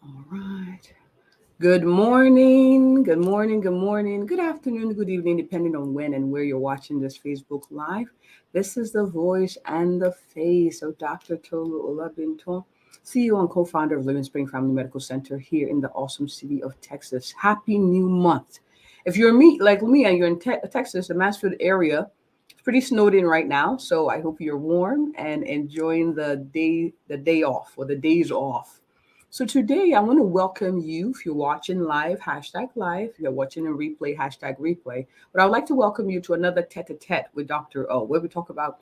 All right. Good morning. Good morning. Good morning. Good afternoon. Good evening, depending on when and where you're watching this Facebook Live. This is the voice and the face of Dr. Olabintan, CEO and co founder of Livingspring Family Medical Center here in the awesome city of Texas. Happy New Month. If you're like me and you're in Texas, the Mansfield area, it's pretty snowed in right now. So I hope you're warm and enjoying the day off or the days off. So today I want to welcome you. If you're watching live, hashtag live. If you're watching a replay, hashtag replay. But I'd like to welcome you to another tete-a-tete with Dr. O, where we talk about,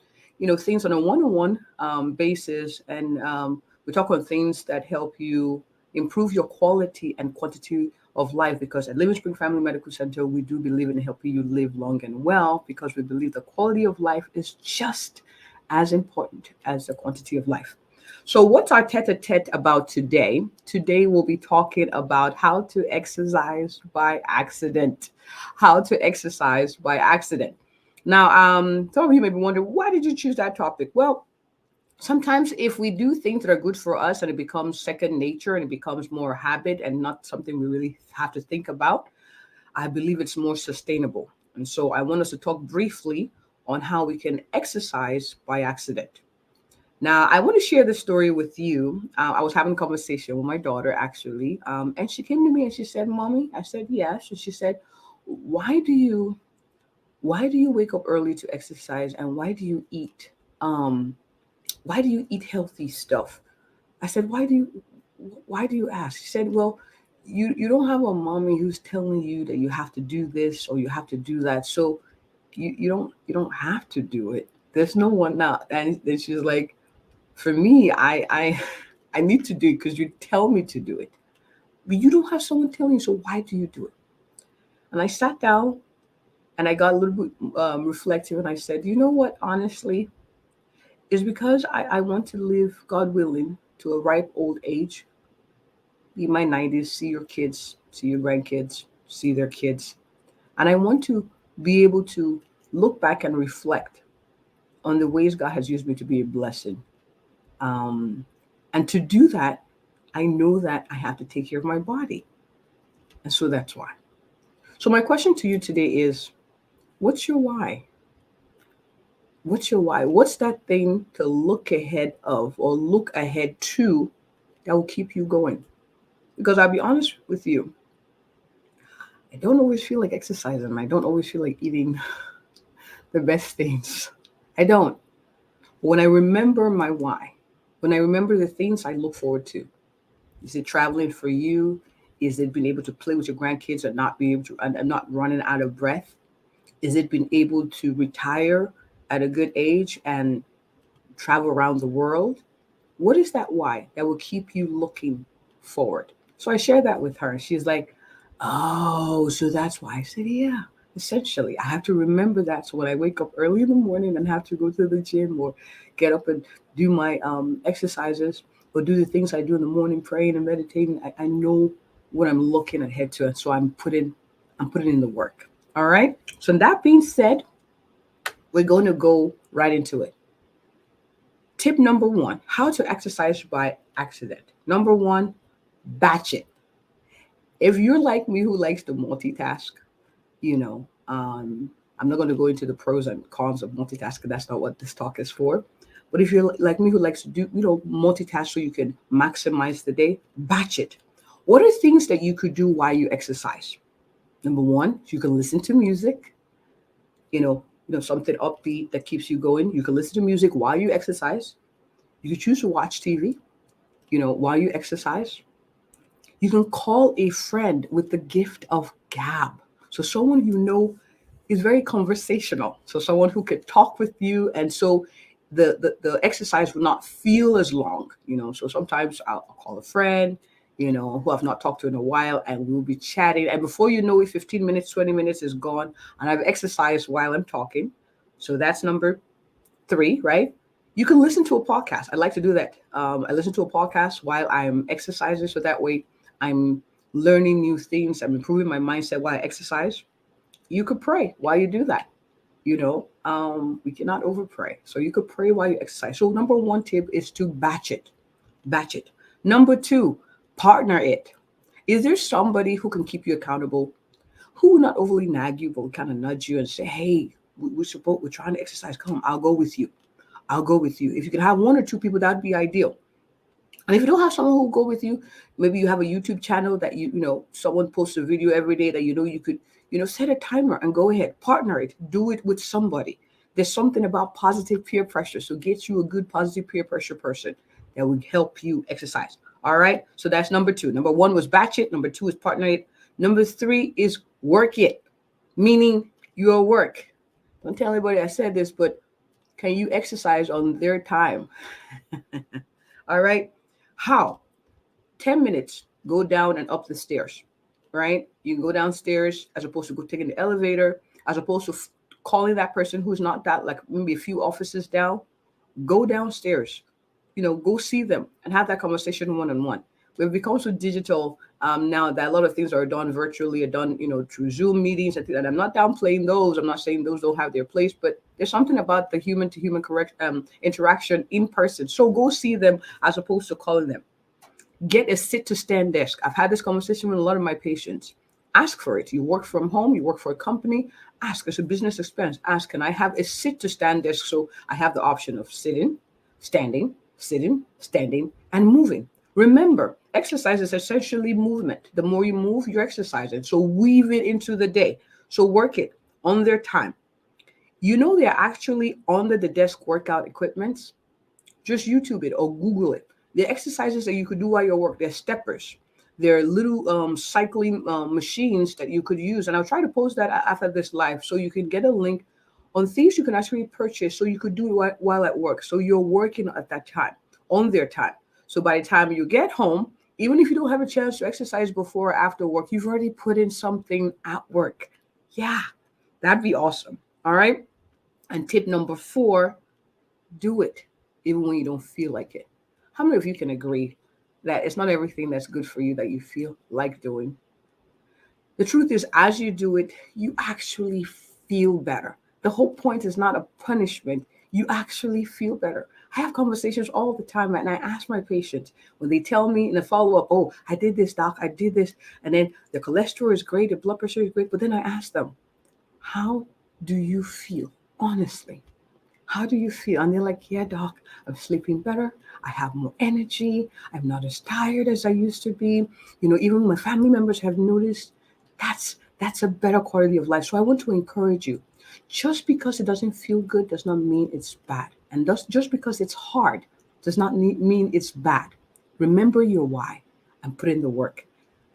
things on a one-on-one basis, and we talk on things that help you improve your quality and quantity of life. Because at Living Spring Family Medical Center, we do believe in helping you live long and well, because we believe the quality of life is just as important as the quantity of life. So, what's our tete a tete about today? Today, we'll be talking about how to exercise by accident. How to exercise by accident. Now, some of you may be wondering, why did you choose that topic? Well, sometimes if we do things that are good for us and it becomes second nature and it becomes more habit and not something we really have to think about, I believe it's more sustainable. And so, I want us to talk briefly on how we can exercise by accident. Now, I want to share this story with you. I was having a conversation with my daughter, actually, and she came to me and she said, "Mommy," I said, "Yes," and she said, "Why do you wake up early to exercise, and um, why do you eat healthy stuff?" I said, why do you ask?" She said, "Well, you don't have a mommy who's telling you that you have to do this or you have to do that, so you don't have to do it. There's no one now." And then she's like, "For me, I need to do it because you tell me to do it. But you don't have someone telling you, so why do you do it?" And I sat down and I got a little bit reflective, and I said, "You know what? Honestly, is because I want to live, God willing, to a ripe old age, be in my 90s, see your kids, see your grandkids, see their kids, and I want to be able to look back and reflect on the ways God has used me to be a blessing. Um, and to do that, I know that I have to take care of my body. And so that's why. So, my question to you today is, what's your why? What's your why? What's that thing to look ahead of or look ahead to that will keep you going? Because I'll be honest with you, I don't always feel like exercising. I don't always feel like eating the best things. I don't. But when I remember my why, when I remember the things I look forward to, is it traveling for you? Is it being able to play with your grandkids and not be able to and not running out of breath? Is it being able to retire at a good age and travel around the world? What is that why that will keep you looking forward? So I shared that with her, and she's like, "Oh, so that's why." I said, "Yeah, essentially, I have to remember that. So when I wake up early in the morning and have to go to the gym or get up and do my exercises or do the things I do in the morning, praying and meditating, I know what I'm looking ahead to, and so I'm putting in the work." All right. So that being said, we're going to go right into it. Tip number one: how to exercise by accident. Number one, batch it. If you're like me who likes to multitask, you know, I'm not going to go into the pros and cons of multitasking. That's not what this talk is for. But if you're like me who likes to do, multitask so you can maximize the day, batch it. What are things that you could do while you exercise? Number one, you can listen to music, something upbeat that keeps you going. You can listen to music while you exercise. You can choose to watch TV, while you exercise. You can call a friend with the gift of gab. So someone is very conversational. So someone who could talk with you, and so the exercise will not feel as long. So sometimes I'll call a friend, who I've not talked to in a while, and we'll be chatting. And before you know it, 15 minutes, 20 minutes is gone, and I've exercised while I'm talking. So that's number three, right? You can listen to a podcast. I like to do that. I listen to a podcast while I'm exercising, so that way I'm learning new things. I'm improving my mindset while I exercise. You could pray while you do that. We cannot over pray, so you could pray while you exercise. So number one tip is to batch it. Batch it. Number two, Partner it. Is there somebody who can keep you accountable, who will not overly nag you, but will kind of nudge you and say, hey, we're trying to exercise. Come on, I'll go with you. I'll go with you. If you can have one or two people, that'd be ideal. And if you don't have someone who will go with you, maybe you have a YouTube channel that someone posts a video every day that you could, set a timer and go ahead, partner it, do it with somebody. There's something about positive peer pressure. So get you a good positive peer pressure person that would help you exercise. All right. So that's number 2. Number 1 was batch it. Number 2 is partner it. Number 3 is work it, meaning your work. Don't tell anybody I said this, but can you exercise on their time? All right. How? 10 minutes, go down and up the stairs, right? You can go downstairs as opposed to go taking the elevator, as opposed to calling that person who's not that, like maybe a few offices down. Go downstairs, go see them and have that conversation one-on-one. We've become so digital now that a lot of things are done virtually, are done, through Zoom meetings. And I'm not downplaying those. I'm not saying those don't have their place, but there's something about the human to human interaction in person. So go see them as opposed to calling them. Get a sit to stand desk. I've had this conversation with a lot of my patients. Ask for it. You work from home, you work for a company, ask. It's a business expense. Ask, can I have a sit to stand desk? So I have the option of sitting, standing, and moving. Remember, exercise is essentially movement. The more you move, you're exercising. So weave it into the day. So work it on their time. They're actually under the desk workout equipments. Just YouTube it or Google it. The exercises that you could do while you work, they're steppers. They're little cycling machines that you could use. And I'll try to post that after this live so you can get a link on things you can actually purchase so you could do it while at work. So you're working at that time, on their time. So by the time you get home, even if you don't have a chance to exercise before or after work, you've already put in something at work. Yeah, that'd be awesome. All right. And tip number 4, do it even when you don't feel like it. How many of you can agree that it's not everything that's good for you that you feel like doing? The truth is, as you do it, you actually feel better. The whole point is not a punishment. You actually feel better. I have conversations all the time, and I ask my patients when they tell me in a follow-up, oh, I did this, doc, I did this. And then the cholesterol is great, the blood pressure is great. But then I ask them, how do you feel? Honestly, how do you feel? And they're like, yeah, doc, I'm sleeping better. I have more energy. I'm not as tired as I used to be. Even my family members have noticed that's a better quality of life. So I want to encourage you. Just because it doesn't feel good does not mean it's bad. And just because it's hard does not mean it's bad. Remember your why and put in the work.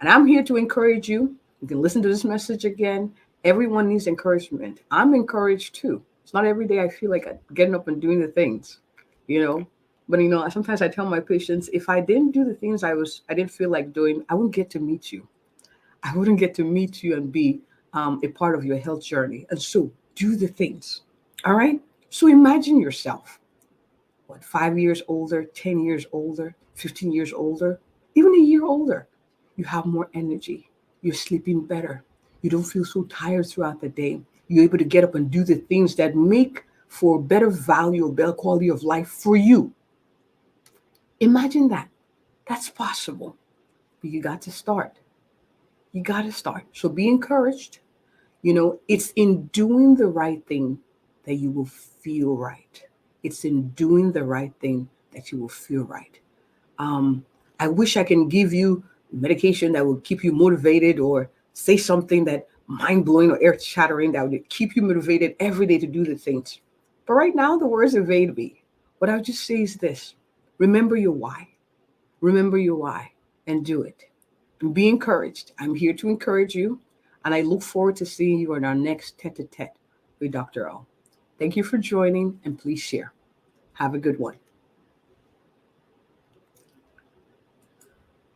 And I'm here to encourage you. You can listen to this message again. Everyone needs encouragement. I'm encouraged too. It's not every day I feel like getting up and doing the things, But sometimes I tell my patients, if I didn't do the things I didn't feel like doing, I wouldn't get to meet you. I wouldn't get to meet you and be a part of your health journey. And so do the things. All right. So imagine yourself, 5 years older, 10 years older, 15 years older, even a year older. You have more energy. You're sleeping better. You don't feel so tired throughout the day. You're able to get up and do the things that make for better value, better quality of life for you. Imagine that. That's possible. But you got to start. You got to start. So be encouraged. It's in doing the right thing that you will feel right. It's in doing the right thing that you will feel right. I wish I can give you medication that will keep you motivated or say something that mind-blowing or earth-shattering that would keep you motivated every day to do the things. But right now, the words evade me. What I would just say is this. Remember your why. Remember your why and do it. And be encouraged. I'm here to encourage you. And I look forward to seeing you on our next tete-a-tete with Dr. O. Thank you for joining, and please share. Have a good one.